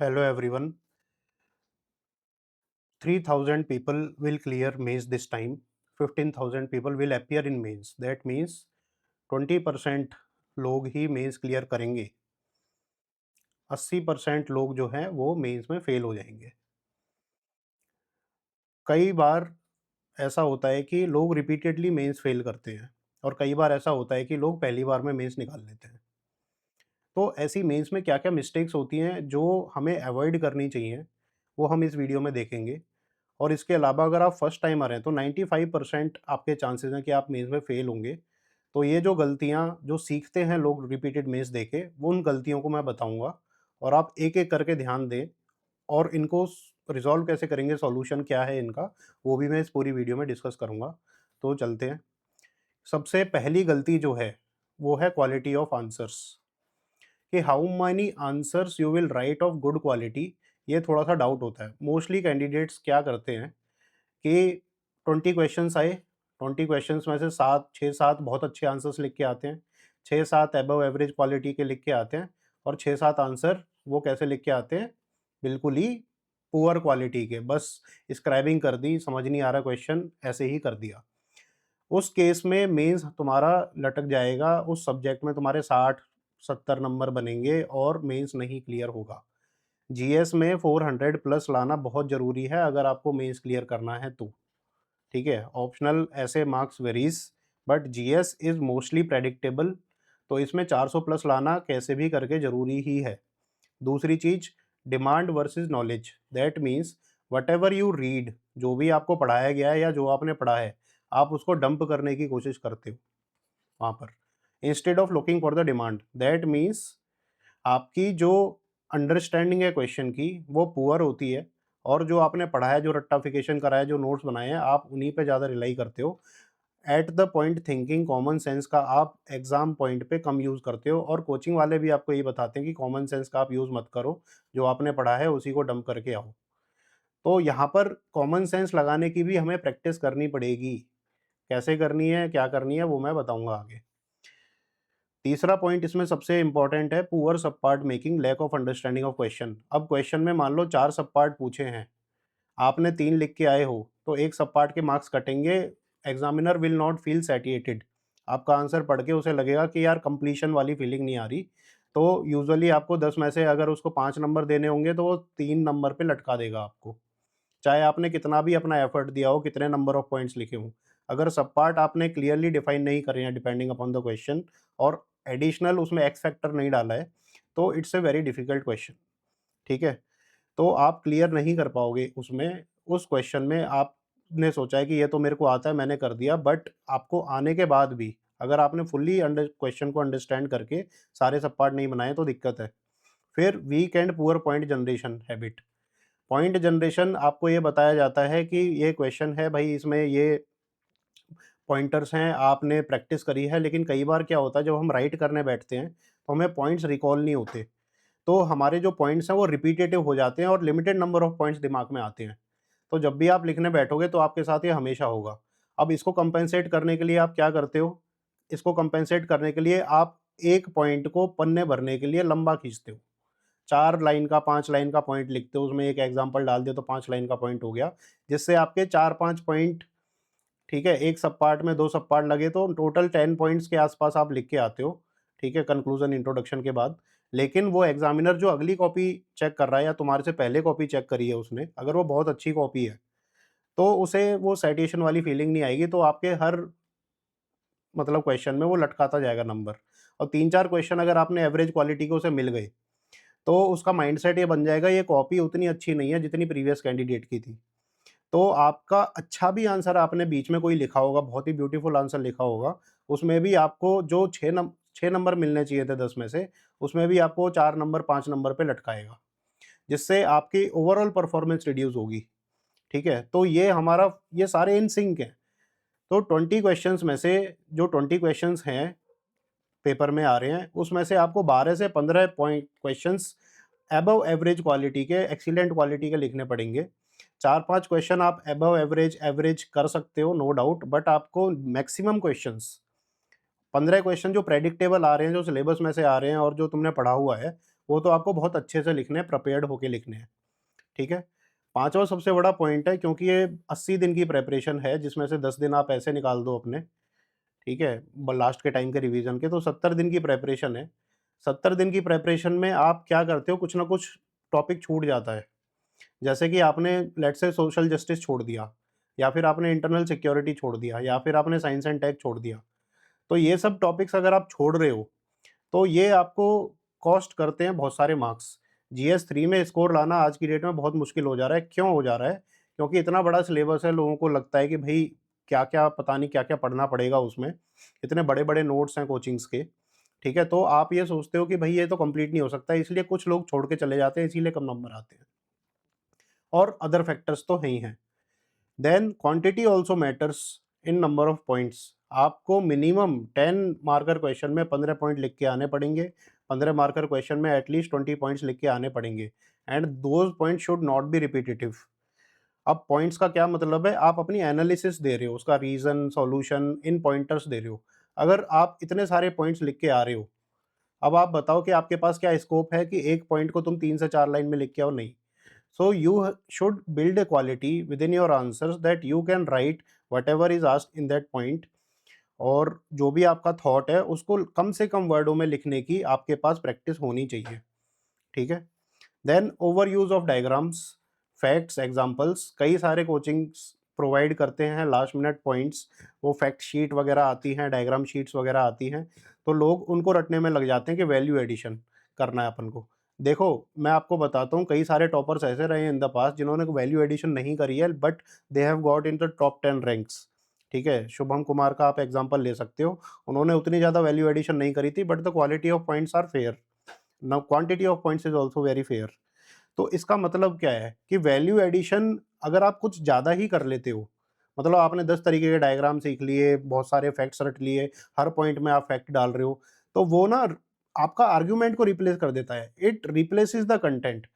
Hello everyone. 3,000 people will clear mains this time. 15,000 people will appear in mains. That means 20% लोग ही mains clear करेंगे. 80% लोग जो हैं वो मेंस में फेल हो जाएंगे. कई बार ऐसा होता है कि लोग रिपीटेडली मेंस फेल करते हैं और कई बार ऐसा होता है कि लोग पहली बार में मेंस निकाल लेते हैं. तो ऐसी मेंस में क्या क्या मिस्टेक्स होती हैं जो हमें अवॉइड करनी चाहिए, वो हम इस वीडियो में देखेंगे. और इसके अलावा अगर आप फर्स्ट टाइम आ रहे हैं तो 95% आपके चांसेस हैं कि आप मेंस में फेल होंगे. तो ये जो गलतियाँ जो सीखते हैं लोग रिपीटेड मेंस देके, वो उन गलतियों को मैं बताऊँगा और आप एक-एक करके ध्यान दें और इनको रिज़ॉल्व कैसे करेंगे, सॉल्यूशन क्या है इनका, वो भी मैं इस पूरी वीडियो में डिस्कस करूँगा. तो चलते हैं. सबसे पहली गलती जो है, वो है क्वालिटी ऑफ आंसर्स. कि how many answers you will write of good quality, ये थोड़ा-सा डाउट होता है. मोस्टली कैंडिडेट्स क्या करते हैं कि 20 क्वेश्चंस आए, 20 क्वेश्चंस में से 7 6-7 बहुत अच्छे आंसर्स लिख के आते हैं, 6-7 अबव एवरेज क्वालिटी के लिख के आते हैं और 6-7 आंसर वो कैसे लिख के आते हैं, बिल्कुल ही पुअर क्वालिटी के. बस स्क्राइबिंग कर दी, समझ नहीं आ रहा क्वेश्चन, ऐसे ही कर दिया. उस केस में मेंस तुम्हारा लटक जाएगा, उस सब्जेक्ट में तुम्हारे 60-70 नंबर बनेंगे और मेंस नहीं क्लियर होगा. जीएस में 400 प्लस लाना बहुत ज़रूरी है अगर आपको मेंस क्लियर करना है तो. ठीक है, ऑप्शनल ऐसे marks varies, but GS is mostly predictable. तो इसमें 400 प्लस लाना कैसे भी करके ज़रूरी ही है. दूसरी चीज़, demand versus knowledge. That means whatever you read, जो भी आपको पढ़ाया गया है या जो आपने पढ़ा है, आप उसको डंप करने की कोशिश करते हो वहाँ पर, instead of looking for the demand. That means आपकी जो अंडरस्टैंडिंग है क्वेश्चन की, वो पुअर होती है और जो आपने पढ़ा है, जो रट्टाफिकेशन करा है, जो नोट्स बनाए हैं, आप उन्हीं पे ज़्यादा रिलाई करते हो. At the point thinking, common sense का आप एग्जाम पॉइंट पे कम यूज़ करते हो और कोचिंग वाले भी आपको यही बताते हैं कि कॉमन सेंस का आप यूज़ मत करो, जो आपने पढ़ा है उसी को डंप करके आओ. तो यहाँ पर कॉमन सेंस लगाने की भी हमें प्रैक्टिस करनी पड़ेगी. कैसे करनी है, क्या करनी है, वो मैं बताऊंगा आगे. तीसरा पॉइंट इसमें सबसे इंपॉर्टेंट है, poor sub part making, lack of understanding of question. अब क्वेश्चन में मान लो 4 सब पार्ट पूछे हैं, आपने 3 लिख के आए हो, तो एक सब पार्ट के मार्क्स कटेंगे. Examiner will not feel satiated. आपका आंसर पढ़ के उसे लगेगा कि यार कंप्लीशन वाली फीलिंग नहीं आ रही. तो यूजुअली आपको 10 में से अगर उसको 5 नंबर देने होंगे तो वो 3 नंबर पे लटका देगा आपको, चाहे आपने कितना भी अपना एफर्ट दिया हो, कितने नंबर ऑफ पॉइंट्स लिखे हों. अगर सब पार्ट आपने क्लियरली डिफाइन नहीं करे हैं डिपेंडिंग अपॉन द क्वेश्चन और एडिशनल उसमें एक्स फैक्टर नहीं डाला है, तो it's a very difficult question. ठीक है, तो आप क्लियर नहीं कर पाओगे उसमें. उस क्वेश्चन में आपने सोचा है कि ये तो मेरे को आता है, मैंने कर दिया, बट आपको आने के बाद भी अगर आपने फुल्ली अंडर क्वेश्चन को अंडरस्टैंड करके सारे सब पार्ट नहीं बनाए तो दिक्कत है. फिर weak and poor point generation habit. Point generation आपको ये बताया जाता है कि ये क्वेश्चन है भाई, इसमें ये पॉइंटर्स हैं, आपने प्रैक्टिस करी है, लेकिन कई बार क्या होता है जब हम राइट करने बैठते हैं तो हमें पॉइंट्स रिकॉल नहीं होते. तो हमारे जो पॉइंट्स हैं वो रिपीटेटिव हो जाते हैं और लिमिटेड नंबर ऑफ पॉइंट्स दिमाग में आते हैं. तो जब भी आप लिखने बैठोगे तो आपके साथ ये हमेशा होगा. अब इसको कंपेंसेट करने के लिए आप क्या करते हो, इसको कंपेंसेट करने के लिए आप एक पॉइंट को पन्ने भरने के लिए लंबा खींचते हो. 4 लाइन का, 5 लाइन का पॉइंट लिखते हो, उसमें एक एग्जांपल डाल दिया तो 5 लाइन का पॉइंट हो गया, जिससे आपके 4-5 पॉइंट, ठीक है, एक सब पार्ट में 2 सब पार्ट लगे तो टोटल 10 पॉइंट्स के आसपास आप लिख के आते हो. ठीक है, कंक्लूजन इंट्रोडक्शन के बाद. लेकिन वो एग्जामिनर जो अगली कॉपी चेक कर रहा है या तुम्हारे से पहले कॉपी चेक करी है उसने, अगर वो बहुत अच्छी कॉपी है तो उसे वो साइटेशन वाली फीलिंग नहीं आएगी, तो आपके हर मतलब क्वेश्चन में वो लटकाता जाएगा नंबर. और 3-4 क्वेश्चन अगर आपने एवरेज क्वालिटी के उसे मिल गए तो उसका माइंडसेट ये बन जाएगा, ये कॉपी उतनी अच्छी नहीं है जितनी प्रीवियस कैंडिडेट की थी. तो आपका अच्छा भी आंसर आपने बीच में कोई लिखा होगा, बहुत ही ब्यूटीफुल आंसर लिखा होगा, उसमें भी आपको जो 6 नंबर मिलने चाहिए थे 10 में से, उसमें भी आपको 4 नंबर 5 नंबर पे लटकाएगा, जिससे आपकी ओवरऑल परफॉर्मेंस रिड्यूस होगी. ठीक है, तो ये सारे इन सिंक हैं. तो 20 क्वेश्चंस में से जो 20 क्वेश्चंस हैं पेपर में आ रहे हैं, उसमें से आपको 12 से 15 point questions above average quality के, एक्सीलेंट क्वालिटी के लिखने पड़ेंगे. 4-5 क्वेश्चन आप अबव एवरेज, एवरेज कर सकते हो, नो डाउट, बट आपको मैक्सिमम क्वेश्चंस 15 क्वेश्चन जो प्रेडिक्टेबल आ रहे हैं, जो सिलेबस में से आ रहे हैं और जो तुमने पढ़ा हुआ है, वो तो आपको बहुत अच्छे से लिखने हैं, प्रिपेयर्ड होके लिखने हैं, ठीक है? 5वां सबसे बड़ा पॉइंट है, क्योंकि ये 80 दिन की प्रिपरेशन है, जिसमें से 10 दिन आप ऐसे निकाल दो अपने, ठीक है? लास्ट के टाइम के रिवीजन के, तो 70 दिन की प्रिपरेशन है। 70 दिन की प्रिपरेशन में आप क्या करते हो, कुछ ना कुछ टॉपिक छूट जाता है। जैसे कि आपने लेट्स से सोशल जस्टिस छोड़ दिया, या फिर आपने इंटरनल सिक्योरिटी छोड़ दिया, या फिर आपने साइंस एंड टेक छोड़ दिया। तो ये सब टॉपिक्स अगर आप छोड़ रहे हो, तो ये आपको कॉस्ट करते हैं बहुत सारे मार्क्स। जीएस 3 में स्कोर लाना आज की डेट में बहुत मुश्किल हो जा रहा है। क्यों हो जा रहा है? क्योंकि इतना बड़ा सिलेबस है, लोगों को लगता है कि भई क्या-क्या पता नहीं क्या-क्या पढ़ना पड़ेगा उसमें। इतने बड़े-बड़े नोट्स हैं कोचिंग्स के, ठीक है? तो आप ये सोचते हो कि भई ये तो कंप्लीट नहीं हो सकता, इसलिए कुछ लोग छोड़ के चले जाते हैं, इसीलिए कम नंबर आते हैं। और अदर फैक्टर्स तो हैं ही हैं। Then quantity also matters in number of points. आपको मिनिमम 10 मार्कर क्वेश्चन में 15 पॉइंट लिख के आने पड़ेंगे, 15 मार्कर क्वेश्चन में एटलीस्ट 20 पॉइंट्स लिख के आने पड़ेंगे, and those points should not be repetitive. अब पॉइंट्स का क्या मतलब है? आप अपनी एनालिसिस दे रहे हो, उसका रीजन, सॉल्यूशन, इन पॉइंटर्स दे रहे हो। अगर आप इतने सारे पॉइंट्स लिख के आ रहे हो, अब आप बताओ कि आपके पास क्या स्कोप है कि एक पॉइंट को तुम 3 से 4 लाइन में लिख के आओ? नहीं। So you should build a quality within your answers that you can write whatever is asked in that point, और जो भी आपका थॉट है उसको कम से कम वर्डों में लिखने की आपके पास प्रैक्टिस होनी चाहिए, ठीक है? Then over use of diagrams, facts, examples. कई सारे कोचिंग्स प्रोवाइड करते हैं लास्ट मिनट पॉइंट्स, वो फैक्ट शीट वगैरह आती हैं, डायग्राम शीट्स वगैरह आती हैं, तो लोग उनको रटने में लग जाते हैं कि वैल्यू एडिशन करना है अपन को। देखो, मैं आपको बताता हूँ, कई सारे टॉपर्स ऐसे रहे हैं इन द पास्ट जिन्होंने वैल्यू एडिशन नहीं करी है, but they have got in the top 10 ranks, ठीक है? शुभम कुमार का आप एग्जांपल ले सकते हो। उन्होंने उतनी ज़्यादा वैल्यू एडिशन नहीं करी थी, but the quality of points are fair. Now quantity of points is also very fair. तो इसका मतलब क्या है कि वैल्यू एडिशन अगर आप कुछ ज़्यादा ही कर लेते हो, मतलब आपने 10 तरीके के डायग्राम सीख लिए, बहुत सारे फैक्ट्स रट लिए, हर पॉइंट में आप फैक्ट डाल रहे हो, तो वो ना आपका आर्गुमेंट को रिप्लेस कर देता है। It replaces the content.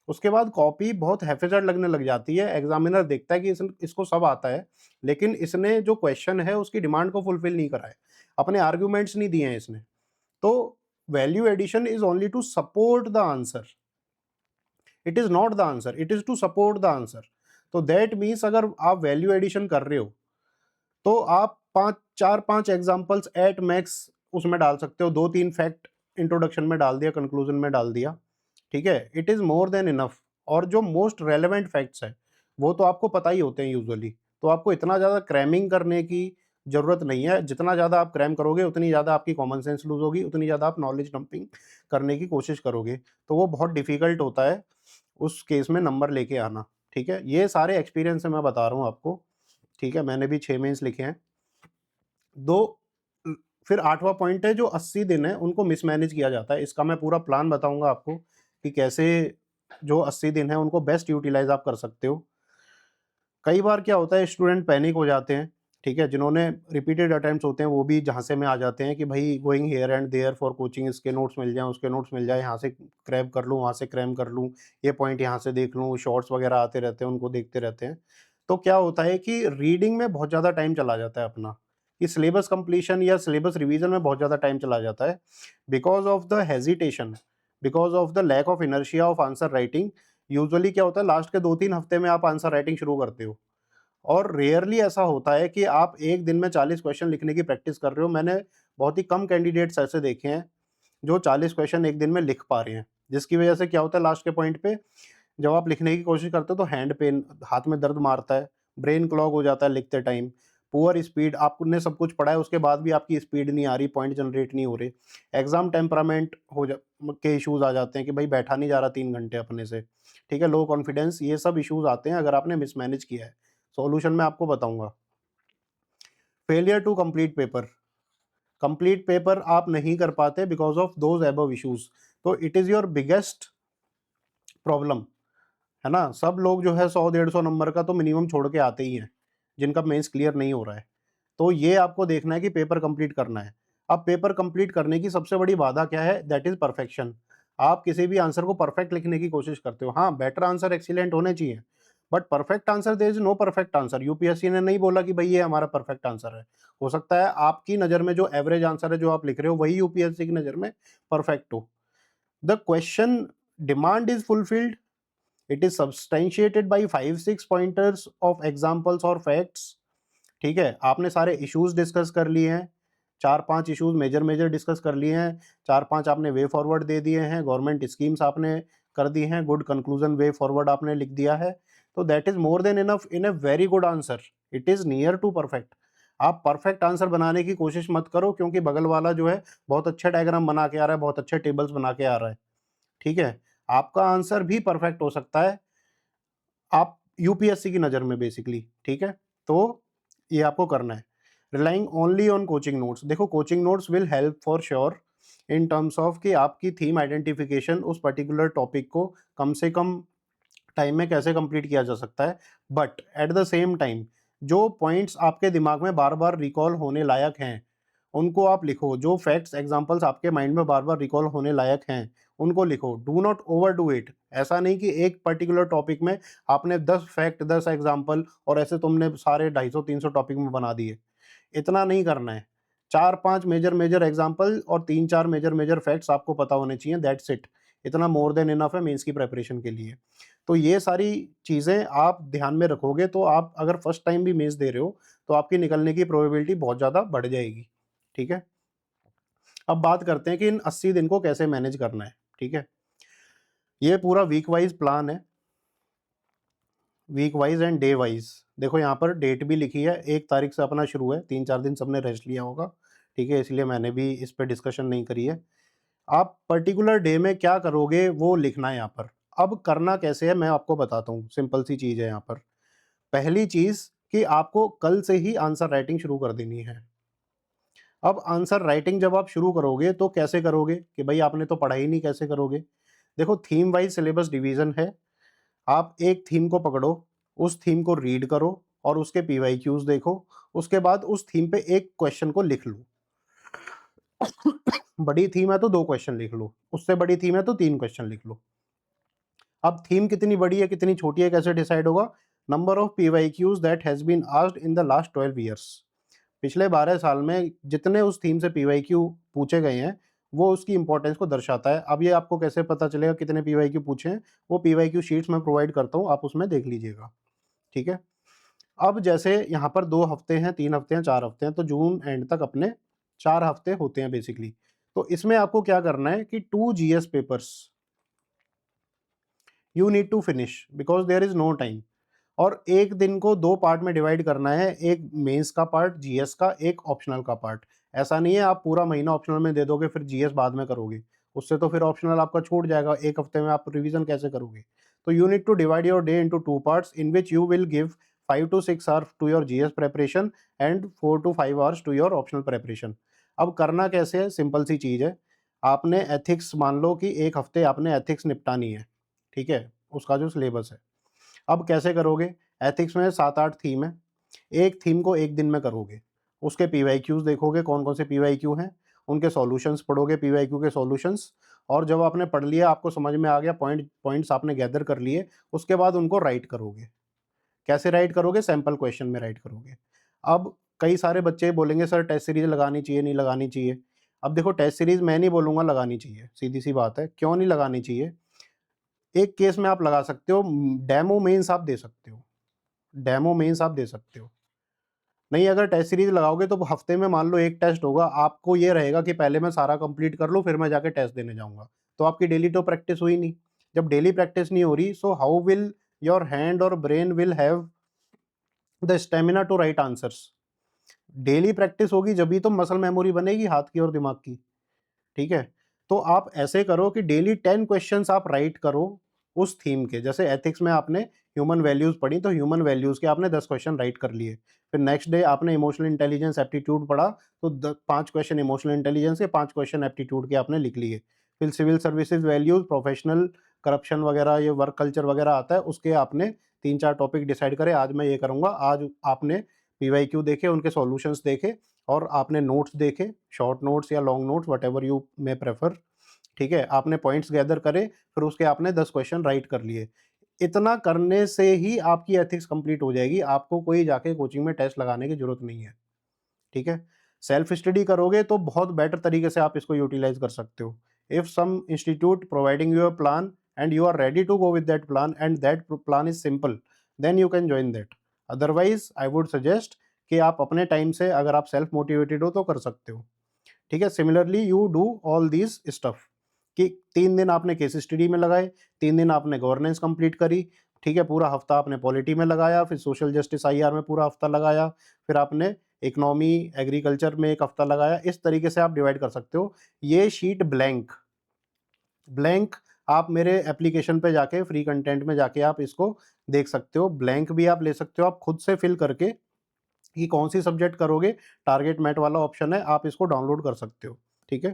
उसके बाद कॉपी बहुत हैफेज़र्ड लगने लग जाती है। एग्जामिनर देखता है कि इसको सब आता है, लेकिन इसने जो क्वेश्चन है उसकी डिमांड को फुलफिल नहीं करा है, अपने आर्गुमेंट्स नहीं दिए हैं इसने। तो value addition is only to support the answer, it is not the answer, it is to support the answer. तो दैट मीन्स अगर आप वैल्यू एडिशन कर रहे हो, तो आप 4-5 एग्जांपल्स एट मैक्स उसमें डाल सकते हो। 2-3 फैक्ट इंट्रोडक्शन में डाल दिया, कंक्लूजन में डाल दिया, ठीक है? It is more than enough. और जो मोस्ट रेलेवेंट फैक्ट्स हैं वो तो आपको पता ही होते हैं यूजुअली, तो आपको इतना ज़्यादा क्रैमिंग करने की ज़रूरत नहीं है। जितना ज़्यादा आप क्रैम करोगे उतनी ज़्यादा आपकी कॉमन सेंस लूज होगी, उतनी ज़्यादा आप नॉलेज डंपिंग करने की कोशिश करोगे, तो वो बहुत डिफिकल्ट होता है उस केस में नंबर लेके आना, ठीक है? ये सारे एक्सपीरियंस से मैं बता रहा हूँ आपको, ठीक है? मैंने भी 6 मेंस लिखे हैं। दो उम, फिर 8वां पॉइंट है, जो 80 दिन है उनको मिसमैनेज किया जाता है। इसका मैं पूरा प्लान बताऊँगा आपको कि कैसे जो 80 दिन है उनको बेस्ट यूटिलाइज़ आप कर सकते हो। कई बार क्या होता है, स्टूडेंट पैनिक हो जाते हैं, ठीक है? जिन्होंने रिपीटेड अटेम्प्ट्स होते हैं वो भी झांसे में आ जाते हैं कि भई going here and there for coaching, इसके नोट्स मिल जाएँ, उसके नोट्स मिल जाएँ, यहाँ से क्रैब कर लूँ, वहाँ से क्रैम कर लूँ, ये पॉइंट यहाँ से देख लूँ, शॉर्ट्स वगैरह आते रहते हैं, उनको देखते रहते हैं। तो क्या होता है कि रीडिंग में बहुत ज़्यादा टाइम चला जाता है अपना, कि सिलेबस कंप्लीशन या सिलेबस रिवीजन में बहुत ज़्यादा टाइम चला जाता है, because of the hesitation, because of the lack of inertia of answer writing. Usually क्या होता है, लास्ट के 2-3 हफ्ते में आप आंसर राइटिंग शुरू करते हो, और रेयरली ऐसा होता है कि आप एक दिन में 40 क्वेश्चन लिखने की प्रैक्टिस कर रहे हो। मैंने बहुत ही कम कैंडिडेट्स ऐसे देखे हैं जो 40 क्वेश्चन एक दिन में लिख पा रहे हैं, जिसकी वजह से क्या होता है, लास्ट के पॉइंट पे जब आप लिखने की कोशिश करते हो तो हैंड पेन, हाथ में दर्द मारता है, ब्रेन क्लॉग हो जाता है लिखते टाइम, पुअर स्पीड, आपने सब कुछ पढ़ा है उसके बाद भी आपकी स्पीड नहीं आ रही, पॉइंट जनरेट नहीं हो रहे, एग्जाम टेम्परामेंट के इश्यूज आ जाते हैं कि भाई बैठा नहीं जा रहा 3 घंटे अपने से, ठीक है? लो कॉन्फिडेंस, ये सब इश्यूज आते हैं अगर आपने मिसमैनेज किया है। सॉल्यूशन मैं आपको बताऊंगा। Failure to complete paper, complete paper आप नहीं कर पाते because of those above issues, तो it is your biggest problem, है ना? सब लोग जो है 100-150 नंबर का तो मिनिमम छोड़ के आते ही हैं, जिनका मेंस क्लियर नहीं हो रहा है। तो ये आपको देखना है कि पेपर कंप्लीट करना है। अब पेपर कंप्लीट करने की सबसे बड़ी बाधा क्या है? That is perfection. आप किसी भी आंसर को परफेक्ट लिखने की कोशिश करते हो। हाँ, बेटर आंसर एक्सीलेंट होने चाहिए, but perfect answer, there is no perfect answer. UPSC ने नहीं बोला कि भाई ये हमारा परफेक्ट आंसर है। हो सकता है आपकी नज़र में जो एवरेज आंसर है जो आप लिख रहे हो वही यूपीएससी की नज़र में परफेक्ट हो। The question demand is fulfilled, it is substantiated by 5-6 pointers of examples और फैक्ट्स। ठीक है, आपने सारे इश्यूज डिस्कस कर लिए हैं, 4-5 इश्यूज मेजर मेजर डिस्कस कर लिए हैं, 4-5 आपने वे फॉरवर्ड दे दिए हैं, गवर्नमेंट स्कीम्स आपने कर दी हैं, गुड कंक्लूजन वे फॉरवर्ड आपने लिख दिया है, तो that is more than enough in a very good answer. It is near to perfect. आप परफेक्ट आंसर बनाने की कोशिश मत करो, क्योंकि बगल वाला जो है बहुत अच्छे डायग्राम बना के आ रहा है, बहुत अच्छे टेबल्स बना के आ रहा है। ठीक है, आपका आंसर भी परफेक्ट हो सकता है, आप यूपीएससी की नज़र में बेसिकली। ठीक है, तो ये आपको करना है। Relying only on coaching notes, देखो coaching notes will help for sure in terms of कि आपकी थीम आइडेंटिफिकेशन उस पर्टिकुलर टॉपिक को कम से कम टाइम में कैसे कंप्लीट किया जा सकता है, but at the same time जो पॉइंट्स आपके दिमाग में बार बार रिकॉल होने लायक हैं उनको आप लिखो, जो फैक्ट्स एग्जांपल्स आपके माइंड में बार बार रिकॉल होने लायक हैं उनको लिखो। Do not over do it. ऐसा नहीं कि एक पर्टिकुलर टॉपिक में आपने 10 फैक्ट 10 एग्जांपल और ऐसे तुमने सारे 250-300 टॉपिक में बना दिए, इतना नहीं करना है। 4-5 मेजर मेजर एग्जांपल और 3-4 मेजर मेजर फैक्ट्स आपको पता होने चाहिए, दैट्स इट। इतना मोर देन इनफ है मेंस की प्रिपरेशन के लिए। तो ये सारी चीज़ें आप ध्यान में रखोगे तो आप अगर फर्स्ट टाइम भी मेंस दे रहे हो तो आपकी निकलने की प्रोबेबिलिटी बहुत ज़्यादा बढ़ जाएगी। ठीक है? अब बात करते हैं कि इन 80 दिन को कैसे मैनेज करना है। ठीक है? ये पूरा वीक वाइज़ प्लान है, week wise and day wise. देखो यहाँ पर डेट भी लिखी है, 1 तारीख से अपना शुरू है, 3-4 दिन सबने रेस्ट लिया होगा। ठीक है? इसलिए मैंने भी इस पे डिस्कशन नहीं करी है। आप पर्टिकुलर डे में क्या करोगे वो लिखना है यहाँ पर। अब करना कैसे है मैं आपको बताता हूँ, सिंपल सी चीज़ है यहाँ पर। पहली चीज़ कि आपको कल से ही आंसर राइटिंग शुरू कर देनी है। अब आंसर राइटिंग जब आप शुरू करोगे तो कैसे करोगे कि भाई आपने तो पढ़ा ही नहीं, कैसे करोगे? देखो थीम वाइज़ सिलेबस डिवीज़न है। आप एक थीम को पकड़ो, उस थीम को रीड करो और उसके पीवाईक्यूज़ देखो, उसके बाद उस थीम पे एक क्वेश्चन को लिख लो। बड़ी थीम है तो 2 क्वेश्चन लिख लो, उससे बड़ी थीम है तो 3 क्वेश्चन लिख लो। अब थीम कितनी बड़ी है, कितनी छोटी है, कैसे डिसाइड होगा? Number of PYQs that has been asked in the last 12 years. पिछले 12 साल में जितने उस थीम से पीवाईक्यू पूछे गए हैं, वो उसकी इम्पोर्टेंस को दर्शाता है। अब ये आपको कैसे पता चलेगा कितने पीवाईक्यू पूछे हैं? वो पीवाईक्यू शीट्स मैं प्रोवाइड करता हूँ, आप उसमें देख लीजिएगा। ठीक है? अब जैसे यहाँ पर 2 हफ्ते हैं, 3 हफ्ते हैं, 4 हफ्ते हैं, तो जून एंड तक अपने 4 हफ्ते होते हैं बेसिकली। तो इसमें आपको क्या करना है कि 2 GS papers you need to finish because there is no time. और एक दिन को 2 पार्ट में डिवाइड करना है, एक मेंस का पार्ट जीएस का, एक ऑप्शनल का पार्ट। ऐसा नहीं है आप पूरा महीना ऑप्शनल में दे दोगे फिर जीएस बाद में करोगे, उससे तो फिर ऑप्शनल आपका छूट जाएगा, 1 हफ्ते में आप रिवीजन कैसे करोगे? तो you need to divide your day into 2 parts in which you will give 5 to 6 hours to your GS preparation and 4 to 5 hours to your optional preparation. अब करना कैसे है? सिंपल सी चीज़ है, आपने एथिक्स मान लो कि 1 हफ्ते आपने एथिक्स निपटानी है, ठीक है? उसका जो सिलेबस है। अब कैसे करोगे? एथिक्स में 7-8 थीम है, एक थीम को 1 दिन में करोगे। उसके पीवाईक्यूज़ देखोगे कौन-कौन से पीवाईक्यू हैं, उनके सॉल्यूशंस पढ़ोगे पीवाईक्यू के सॉल्यूशंस, और जब आपने पढ़ लिया, आपको समझ में आ गया, पॉइंट्स आपने गैदर कर लिए, उसके बाद उनको राइट करोगे। कैसे राइट करोगे? सैंपल क्वेश्चन में राइट करोगे। अब कई सारे बच्चे बोलेंगे सर टेस्ट सीरीज़ लगानी चाहिए, नहीं लगानी चाहिए? अब देखो टेस्ट सीरीज़ मैं नहीं बोलूँगा लगानी चाहिए, सीधी-सी बात है। क्यों नहीं लगानी चाहिए? एक केस में आप लगा सकते हो, डेमो मेंस आप दे सकते हो। डेमो मेंस आप दे सकते हो। नहीं, अगर टेस्ट सीरीज़ लगाओगे तो हफ्ते में मान लो 1 टेस्ट होगा, आपको ये रहेगा कि पहले मैं सारा कंप्लीट कर लूँ फिर मैं जाके टेस्ट देने जाऊँगा। तो आपकी डेली तो प्रैक्टिस हुई नहीं। जब डेली प्रैक्टिस नहीं हो रही, so how will your hand और brain will have the stamina to write answers? Daily practice होगी जभी तो मसल मेमोरी बनेगी हाथ की और दिमाग की। ठीक है? तो आप ऐसे करो कि डेली 10 क्वेश्चन्स आप राइट करो उस थीम के। जैसे एथिक्स में आपने ह्यूमन वैल्यूज़ पढ़ी, तो ह्यूमन वैल्यूज़ के आपने 10 क्वेश्चन राइट कर लिए। फिर नेक्स्ट डे आपने इमोशनल इंटेलिजेंस एप्टीट्यूड पढ़ा, तो 5 क्वेश्चन इमोशनल इंटेलिजेंस के, 5 क्वेश्चन एप्टीट्यूड के आपने लिख लिए। फिर civil services values, professional corruption वगैरह, ये वर्क कल्चर वगैरह आता है, उसके आपने 3-4 टॉपिक डिसाइड करे, आज मैं ये करूँगा। आज आपने पीवाईक्यू देखे, उनके सॉल्यूशंस देखे और आपने नोट्स देखे, शॉर्ट नोट्स या long notes whatever you may prefer. ठीक है? आपने पॉइंट्स गैदर करे, फिर उसके आपने 10 क्वेश्चन राइट कर लिए। इतना करने से ही आपकी एथिक्स कंप्लीट हो जाएगी, आपको कोई जाके कोचिंग में टेस्ट लगाने की ज़रूरत नहीं है। ठीक है? सेल्फ स्टडी करोगे तो बहुत बेटर तरीके से आप इसको यूटिलाइज़ कर सकते हो। if some institute providing you a plan and you are ready to go with that plan and that plan is simple, then you can join that. Otherwise I would suggest कि आप अपने time से अगर आप self motivated हो तो कर सकते हो, ठीक है। Similarly you do all these stuff कि 3 दिन आपने केस स्टडी में लगाए, 3 दिन आपने गवर्नेंस कंप्लीट करी, ठीक है, पूरा हफ्ता आपने पॉलिटी में लगाया, फिर सोशल जस्टिस आईआर में पूरा हफ्ता लगाया, फिर आपने इकोनॉमी एग्रीकल्चर में 1 हफ्ता लगाया। इस तरीके से आप डिवाइड कर सकते हो। ये शीट ब्लैंक ब्लैंक आप मेरे एप्लीकेशन पे जाके फ्री कंटेंट में जाके आप इसको देख सकते हो। ब्लैंक भी आप ले सकते हो, आप खुद से फिल करके कि कौन सी सब्जेक्ट करोगे, टारगेट मैट वाला ऑप्शन है, आप इसको डाउनलोड कर सकते हो, ठीक है।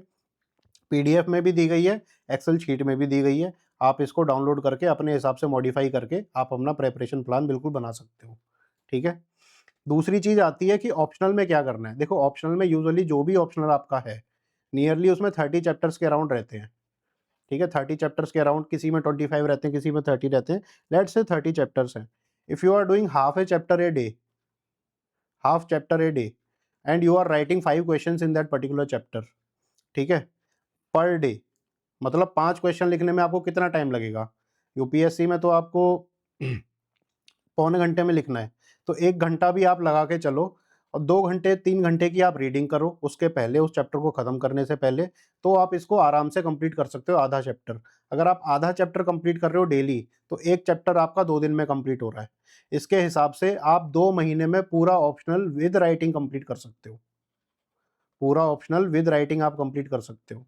पीडीएफ में भी दी गई है, एक्सेल शीट में भी दी गई है, आप इसको डाउनलोड करके अपने हिसाब से मॉडिफाई करके आप अपना प्रिपरेशन प्लान बिल्कुल बना सकते हो, ठीक है। दूसरी चीज़ आती है कि ऑप्शनल में क्या करना है। देखो ऑप्शनल में यूजुअली जो भी ऑप्शनल आपका है, नियरली उसमें 30 चैप्टर्स के अराउंड रहते हैं, ठीक है। 30 चैप्टर्स के अराउंड, किसी में 25 रहते हैं, किसी में 30 रहते हैं, लेट्स से 30 चैप्टर्स हैं। If you are doing half a chapter a day, half chapter a day and you are writing 5 questions in that particular chapter, ठीक है, पर डे, मतलब 5 क्वेश्चन लिखने में आपको कितना टाइम लगेगा। यूपीएससी में तो आपको पौने घंटे में लिखना है, तो 1 घंटा भी आप लगा के चलो और 2 घंटे 3 घंटे की आप रीडिंग करो उसके पहले, उस चैप्टर को खत्म करने से पहले, तो आप इसको आराम से कंप्लीट कर सकते हो आधा चैप्टर। अगर आप आधा चैप्टर कंप्लीट कर रहे हो डेली, तो 1 चैप्टर आपका 2 दिन में कंप्लीट हो रहा है। इसके हिसाब से आप 2 महीने में पूरा ऑप्शनल विद राइटिंग कंप्लीट कर सकते हो। पूरा ऑप्शनल विद राइटिंग आप कंप्लीट कर सकते हो,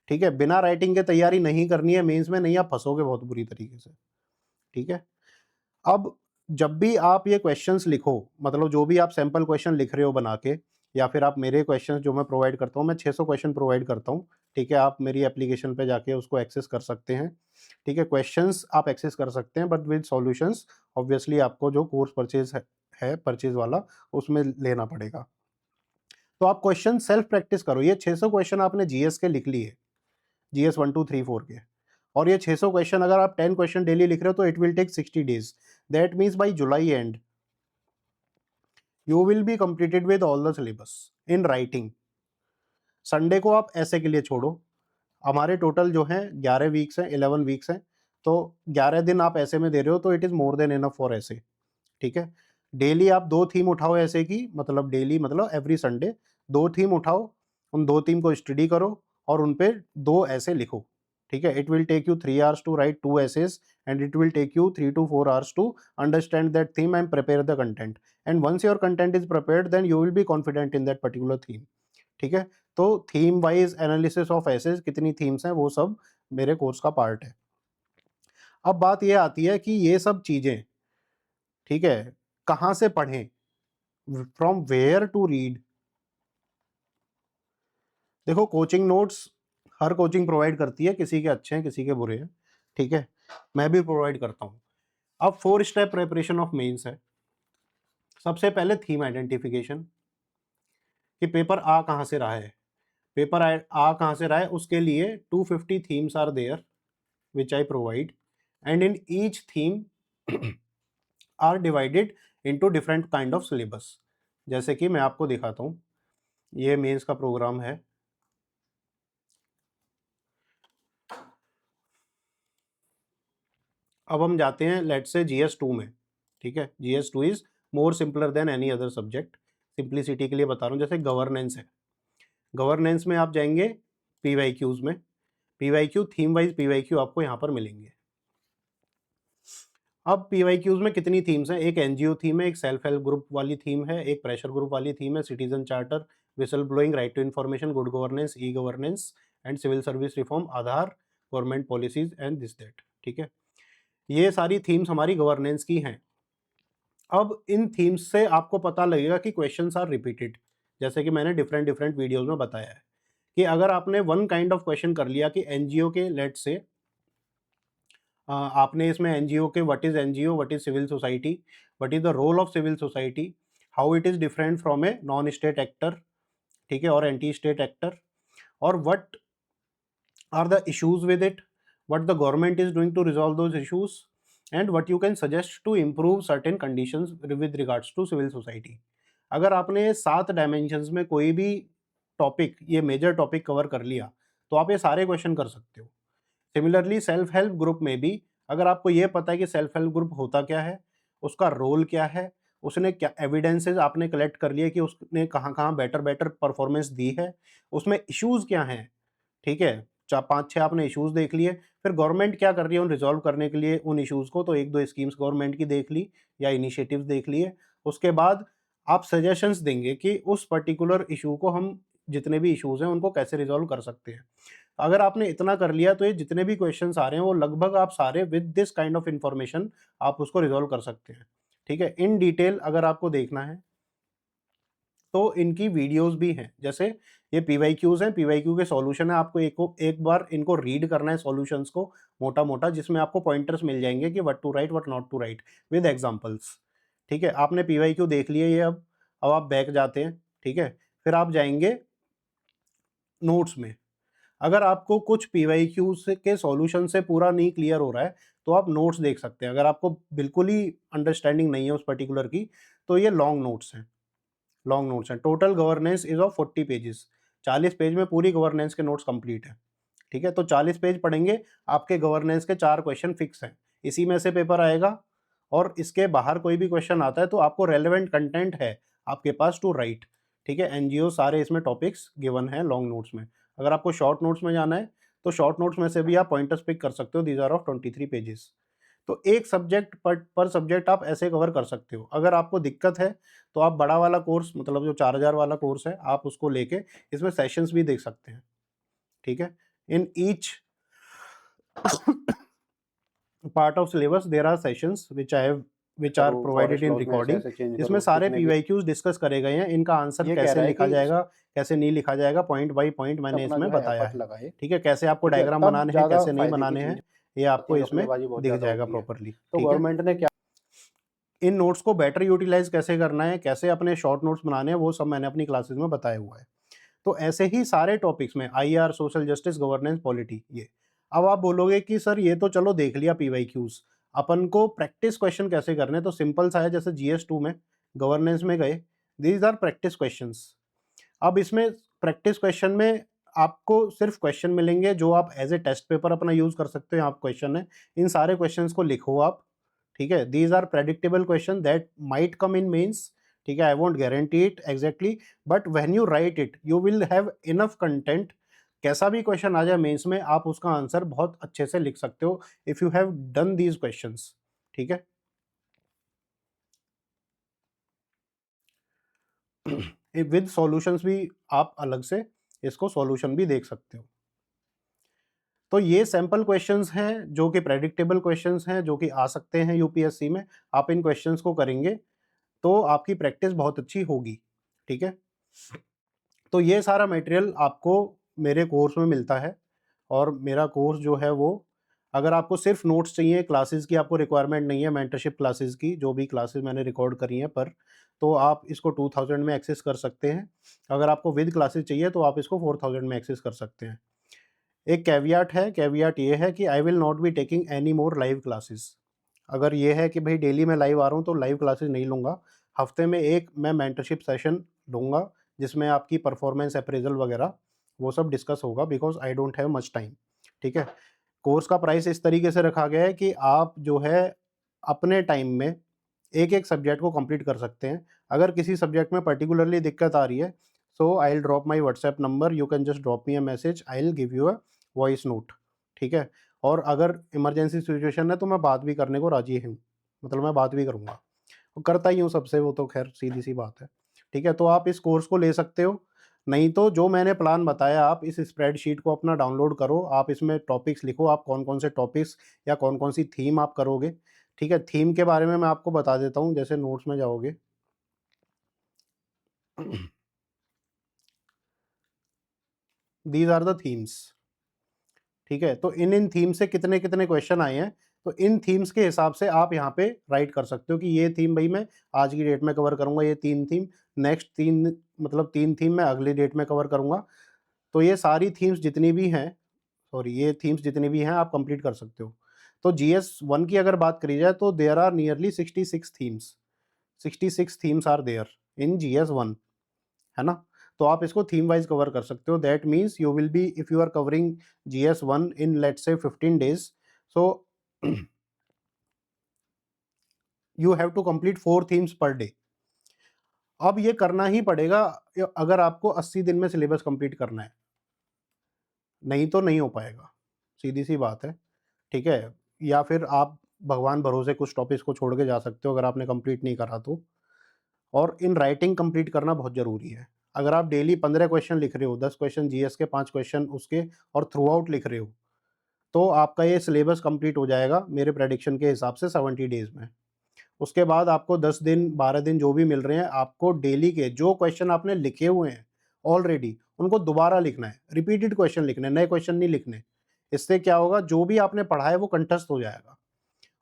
ठीक है। बिना राइटिंग के तैयारी नहीं करनी है मेंस में, नहीं आप फंसोगे बहुत बुरी तरीके से, ठीक है। अब जब भी आप ये क्वेश्चंस लिखो, मतलब जो भी आप सैंपल क्वेश्चन लिख रहे हो बना के, या फिर आप मेरे क्वेश्चंस जो मैं प्रोवाइड करता हूँ, मैं 600 क्वेश्चन प्रोवाइड करता हूँ, ठीक है। आप मेरी एप्लीकेशन पे जाके उसको एक्सेस कर सकते हैं, ठीक है। क्वेश्चंस आप एक्सेस कर सकते हैं बट विद सॉल्यूशंस, ऑब्वियसली आपको जो कोर्स परचेज है परचेज वाला, उसमें लेना पड़ेगा। तो आप क्वेश्चन सेल्फ प्रैक्टिस करो। ये 600 क्वेश्चन आपने जीएस के लिख लिए, जीएस 1 2 3 4 के, और ये 600 क्वेश्चन अगर आप 10 क्वेश्चन डेली लिख रहे हो तो it will take 60 days. That means by July and you will be completed with all the syllabus in writing. Sunday को आप ऐसे के लिए छोड़ो, हमारे टोटल जो हैं 11 वीक्स हैं, 11 वीक्स हैं, तो 11 दिन आप ऐसे में दे रहे हो तो it is more than enough for ऐसे, ठीक है। डेली आप 2 थीम उठाओ ऐसे की, मतलब डेली मतलब एवरी संडे 2 थीम उठाओ, उन 2 थीम को स्टडी करो और उन पे 2 ऐसे लिखो, ठीक है। It will take you 3 hours to write 2 essays and it will take you 3 to 4 hours to understand that theme and prepare the content, and once your content is prepared then you will be confident in that particular theme, ठीक है। तो theme wise analysis of essays, कितनी themes हैं, वो सब मेरे course का part है। अब बात ये आती है कि ये सब चीज़ें, ठीक है, कहाँ से पढ़ें, फ्रॉम वेयर टू रीड। देखो कोचिंग नोट्स हर कोचिंग प्रोवाइड करती है, किसी के अच्छे हैं किसी के बुरे हैं, ठीक है, मैं भी प्रोवाइड करता हूँ। अब 4 स्टेप प्रिपरेशन ऑफ मेंस है। सबसे पहले थीम आइडेंटिफिकेशन, कि पेपर आ कहाँ से रहा है, पेपर आ कहाँ से रहा है, उसके लिए 250 themes are there which I provide, and in each theme are divided into different kind of syllabus। जैसे कि मैं आपको दिखाता हूँ, ये मेंस का प्रोग्राम है। अब हम जाते हैं लेट्स से GS2 में, ठीक है। GS2 is more simpler than any other subject, simplicity के लिए बता रहा हूँ। जैसे गवर्नेंस है, गवर्नेंस में आप जाएंगे PYQs में, PYQ थीम वाइज PYQ आपको यहाँ पर मिलेंगे। अब PYQs में कितनी थीम्स हैं, एक NGO थीम है, एक सेल्फ हेल्प ग्रुप वाली थीम है, एक प्रेशर ग्रुप वाली थीम है, citizen charter, whistle blowing, right to information, good governance, e governance and civil service reform, Aadhaar, government policies and this that, ठीक है। ये सारी थीम्स हमारी गवर्नेंस की हैं। अब इन थीम्स से आपको पता लगेगा कि क्वेश्चंस आर रिपीटेड, जैसे कि मैंने डिफरेंट डिफरेंट वीडियोस में बताया है कि अगर आपने वन काइंड ऑफ क्वेश्चन कर लिया कि एनजीओ के लेट से आपने इसमें एनजीओ के what is NGO, what is civil society, what is the role of civil society, how it is different from a non state actor, ठीक है, और एंटी स्टेट एक्टर, और what are the issues with it, what the government is doing to resolve those issues, and what you can suggest to improve certain conditions with regards to civil society। अगर आपने 7 dimensions में कोई भी topic, ये major topic cover कर लिया, तो आप ये सारे क्वेश्चन कर सकते हो। सिमिलरली सेल्फ हेल्प ग्रुप में भी अगर आपको ये पता है कि सेल्फ हेल्प ग्रुप होता क्या है, उसका रोल क्या है, उसने क्या एविडेंसेस आपने कलेक्ट कर लिए कि उसने कहाँ-कहाँ बेटर परफॉर्मेंस दी है, उसमें इश्यूज़ क्या हैं, ठीक है? चा 5-6 आपने इश्यूज़ देख लिए, फिर गवर्नमेंट क्या कर रही है उन रिज़ॉल्व करने के लिए उन इश्यूज़ को, तो 1-2 स्कीम्स गवर्नमेंट की देख ली या इनिशिएटिव्स देख लिए। उसके बाद आप सजेशंस देंगे कि उस पर्टिकुलर इश्यू को हम जितने भी इश्यूज़ हैं उनको कैसे रिज़ॉल्व कर सकते हैं। अगर आपने इतना कर लिया तो ये जितने भी क्वेश्चंस आ रहे हैं वो लगभग आप सारे with this kind of information आप उसको रिज़ॉल्व कर सकते हैं, ठीक है? इन डिटेल अगर आपको देखना है तो इनकी वीडियोज़ भी हैं। जैसे ये पीवाईक्यूज़ हैं, पीवाईक्यू के सॉल्यूशन है, आपको एक बार इनको रीड करना है सॉल्यूशंस को मोटा-मोटा, जिसमें आपको पॉइंटर्स मिल जाएँगे कि what to write, what not to write with examples, ठीक है? आपने पीवाईक्यू देख लिए ये अब आप बैक जाते हैं, ठीक है? फिर आप जाएँगे नोट्स में। अगर आपको कुछ पीवाईक्यूज़ के सॉल्यूशन से पूरा नहीं क्लियर हो रहा है, तो आप नोट्स देख सकते हैं। अगर आपको बिल्कुल ही अंडरस्टैंडिंग नहीं है उस पर्टिकुलर की, तो ये लॉन्ग नोट्स हैं। लॉन्ग नोट्स हैं। Total governance is of 40 pages. 40 page में पूरी गवर्नेंस के नोट्स कंप्लीट हैं। ठीक है? तो 40 पेज पढ़ेंगे, आपके गवर्नेंस के 4 क्वेश्चन फिक्स हैं। इसी में से पेपर आएगा और इसके बाहर कोई भी क्वेश्चन आता है तो आपको रेलेवेंट कंटेंट है आपके पास टू राइट। ठीक है? एनजीओ सारे इसमें टॉपिक्स गिवन हैं लॉन्ग नोट्स में। अगर आपको शॉर्ट नोट्स में जाना है, तो शॉर्ट नोट्स में से भी आप पॉइंटर्स पिक कर सकते हो। These are of 23 pages. तो एक सब्जेक्ट पर सब्जेक्ट आप ऐसे कवर कर सकते हो। अगर आपको दिक्कत है, तो आप बड़ा वाला कोर्स मतलब जो 4000 वाला कोर्स है, आप उसको लेके इसमें सेशंस भी देख सकते हैं, ठीक है? In each part of syllabus there are sessions which are करो, प्रोवाइडेड फॉरेस्ट इन लॉज में रिकॉर्डिंग। ऐसे-ऐसे चेंज इसमें करो, सारे जितने भी पीवाईक्यूज़ डिस्कस करे गए हैं। इनका आंसर ये कह कैसे रहा है लिखा कि जाएगा, कैसे नहीं लिखा जाएगा, पॉइंट बाय पॉइंट मैंने अपना इसमें जो है बताया एफर्ट है, लगाए, ठीक है? कैसे आपको ठीक है? डायग्राम तब बनाने हैं, ज़्यादा कैसे नहीं फ़ायदे की बनाने चीज़ हैं, ये होती आपको है, इसमें दखलेबाज़ी बहुत दिख ज़्यादा जाएगा होती है। प्रॉपर्ली, तो ठीक है? गवर्नमेंट ने क्या इन नोट्स को बेटर यूटिलाइज़ कैसे करना है, कैसे अपने शॉर्ट नोट्स बनाने हैं, वो सब मैंने अपनी क्लासेस में बताया हुआ है। तो ऐसे ही सारे टॉपिक्स में IR, social justice, governance, polity ये। अब आप बोलोगे कि सर ये तो चलो देख लिया पीवाईक्यूज़, अपन को प्रैक्टिस क्वेश्चन कैसे करने हैं? तो सिंपल सा है, जैसे जीएस 2 में, गवर्नेंस में गए, दीज़ आर प्रैक्टिस क्वेश्चन्स। अब इसमें प्रैक्टिस क्वेश्चन में आपको सिर्फ क्वेश्चन मिलेंगे जो आप एज़ ए टेस्ट पेपर अपना यूज़ कर सकते हो। यहाँ पे क्वेश्चन है, इन सारे क्वेश्चंस को लिखो आप, ठीक है? These are predictable question that might come in mains, ठीक है? I won't guarantee it exactly, but when you write it you will have enough content. कैसा भी क्वेश्चन आ जाए मेंस में, आप उसका आंसर बहुत अच्छे से लिख सकते हो if you have done these questions, ठीक है? विद सॉल्यूशंस भी आप अलग से इसको सॉल्यूशन भी देख सकते हो। तो ये सैंपल क्वेश्चंस हैं जो कि प्रेडिक्टेबल क्वेश्चंस हैं जो कि आ सकते हैं यूपीएससी में। आप इन क्वेश्चंस को करेंगे तो आपकी प्रैक्टिस बहुत अच्छी होगी, ठीक है? तो ये सारा मटेरियल आपको मेरे कोर्स में मिलता है और मेरा कोर्स जो है वो, अगर आपको सिर्फ नोट्स चाहिए, क्लासेस की आपको रिक्वायरमेंट नहीं है, मेंटरशिप क्लासेस की, जो भी क्लासेस मैंने रिकॉर्ड करी हैं पर, तो आप इसको 2000 में एक्सेस कर सकते हैं। अगर आपको विद क्लासेस चाहिए तो आप इसको 4000 में एक्सेस कर सकते हैं। एक कैवियाट है, कैवियाट ये है कि I will not be taking any more live classes. अगर ये है कि भाई डेली मैं लाइव आ रहा हूँ तो लाइव क्लासेस नहीं लूँगा। हफ्ते में एक मैं मेंटरशिप सेशन लूँगा जिसमें आपकी परफॉर्मेंस अप्रेज़ल वगैरह वो सब डिस्कस होगा, because I don't have much time, ठीक है? कोर्स का प्राइस इस तरीके से रखा गया है कि आप जो है अपने टाइम में एक-एक सब्जेक्ट को कंप्लीट कर सकते हैं। अगर किसी सब्जेक्ट में पर्टिकुलरली दिक्कत आ रही है, so I will drop my WhatsApp number, you can just drop me a message, I will give you a voice note, ठीक है? और अगर इमरजेंसी सिचुएशन है तो मैं बात भी करने को राज़ी हूँ, मतलब मैं बात भी करूँगा। करता ही हूँ सबसे, वो तो ख़ैर सीधी-सी बात है, ठीक है? तो आप इस कोर्स को ले सकते हो, नहीं तो जो मैंने प्लान बताया आप इस स्प्रेडशीट को अपना डाउनलोड करो, आप इसमें टॉपिक्स लिखो, आप कौन-कौन से टॉपिक्स या कौन-कौन सी थीम आप करोगे, ठीक है? थीम के बारे में मैं आपको बता देता हूँ, जैसे नोट्स में जाओगे दीज़ आर द थीम्स, ठीक है? तो इन थीम से कितने-कितने क्वेश्चन आए हैं, तो इन थीम्स के हिसाब से आप यहाँ पे राइट कर सकते हो कि ये थीम भई मैं आज की डेट में कवर करूँगा, ये 3 थीम, नेक्स्ट 3 मतलब 3 थीम मैं अगली डेट में कवर करूँगा। तो ये सारी थीम्स जितनी भी हैं, सॉरी ये थीम्स जितनी भी हैं आप कंप्लीट कर सकते हो। तो जीएस 1 की अगर बात करी जाए तो there are nearly 66 themes, 66 themes are there in GS 1, है ना? तो आप इसको थीम वाइज़ कवर कर सकते हो। That means you will be if you are covering GS 1 in let's say 15 days, so you have to complete 4 themes per day. अब ये करना ही पड़ेगा अगर आपको 80 दिन में सिलेबस कंप्लीट करना है, नहीं तो नहीं हो पाएगा, सीधी-सी बात है, ठीक है? या फिर आप भगवान भरोसे कुछ टॉपिक्स को छोड़ के जा सकते हो अगर आपने कंप्लीट नहीं करा तो। और इन राइटिंग कंप्लीट करना बहुत ज़रूरी है। अगर आप डेली 15 क्वेश्चन लिख रहे हो, 10 क्वेश्चन जीएस के, 5 क्वेश्चन उसके और थ्रू आउट लिख रहे हो, तो आपका ये सिलेबस कंप्लीट हो जाएगा मेरे प्रेडिक्शन के हिसाब से 70 डेज़ में। उसके बाद आपको 10 दिन, 12 दिन जो भी मिल रहे हैं, आपको डेली के जो क्वेश्चन आपने लिखे हुए हैं ऑलरेडी, उनको दोबारा लिखना है, रिपीटेड क्वेश्चन लिखने हैं, नए क्वेश्चन नहीं लिखने। इससे क्या होगा, जो भी आपने पढ़ा है वो कंठस्थ हो जाएगा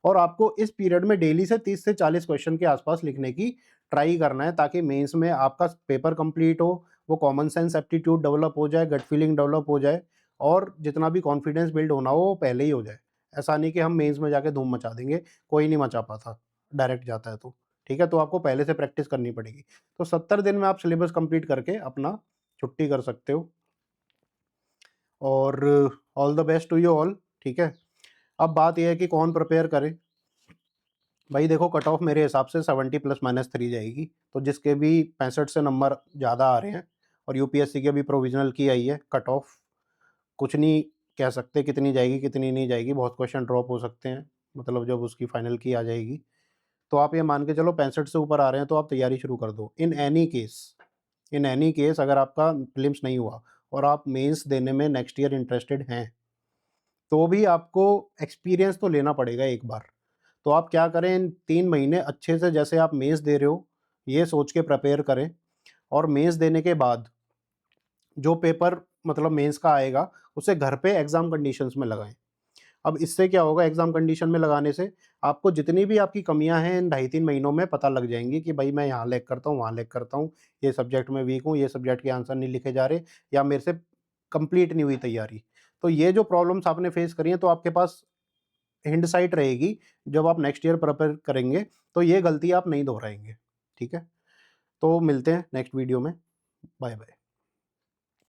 और आपको इस पीरियड में डेली से 30 से 40 क्वेश्चन के आसपास लिखने की ट्राई करना है, ताकि मेंस में आपका पेपर कंप्लीट हो, वो कॉमन सेंस एप्टीट्यूड डेवलप हो जाए, गट फीलिंग डेवलप हो जाए और जितना भी कॉन्फिडेंस बिल्ड होना हो वो पहले ही हो जाए। ऐसा नहीं कि हम मेंस में जाके धूम मचा देंगे, कोई नहीं मचा पाता, डायरेक्ट जाता है तो, ठीक है? तो आपको पहले से प्रैक्टिस करनी पड़ेगी। तो 70 दिन में आप सिलेबस कंप्लीट करके अपना छुट्टी कर सकते हो और all the best to you all, ठीक है? अब बात ये है कि कौन प्रिपेयर करे? भाई देखो, कट ऑफ मेरे हिसाब से 70 +-3 जाएगी, तो जिसके भी 65 से नंबर ज़्यादा आ रहे हैं और यूपीएससी की अभी प्रोविज़नल की आई है कट ऑफ, कुछ नहीं कह सकते कितनी जाएगी, कितनी नहीं जाएगी, बहुत क्वेश्चन ड्रॉप हो सकते हैं, मतलब जब उसकी फाइनल की आ जाएगी। तो आप ये मान के चलो 65 से ऊपर आ रहे हैं तो आप तैयारी शुरू कर दो। इन एनी केस अगर आपका प्रीलिम्स नहीं हुआ और आप मेंस देने में नेक्स्ट ईयर इंटरेस्टेड हैं, तो भी आपको एक्सपीरियंस तो लेना पड़ेगा एक बार। तो आप क्या करें, इन 3 महीने अच्छे से, जैसे आप मेंस दे रहे हो, ये सोच के प्रिपेयर करें और मेंस देने के बाद जो पेपर मतलब मेंस का आएगा, उसे घर पे एग्ज़ाम कंडीशंस में लगाएँ। अब इससे क्या होगा, एग्ज़ाम कंडीशन में लगाने से आपको जितनी भी आपकी कमियाँ हैं इन ढाई 3 महीनों में पता लग जाएँगी कि भाई मैं यहाँ लैग करता हूँ, वहाँ लैग करता हूँ, ये सब्जेक्ट में वीक हूँ, ये सब्जेक्ट के आंसर नहीं लिखे जा रहे या मेरे से कंप्लीट नहीं हुई तैयारी। तो ये जो प्रॉब्लम्स आपने फेस करी हैं, तो आपके पास हिंडसाइट रहेगी, जब आप नेक्स्ट ईयर प्रिपेयर करेंगे, तो ये गलती आप नहीं दोहराएँगे, ठीक है? तो मिलते हैं नेक्स्ट वीडियो में, बाय-बाय।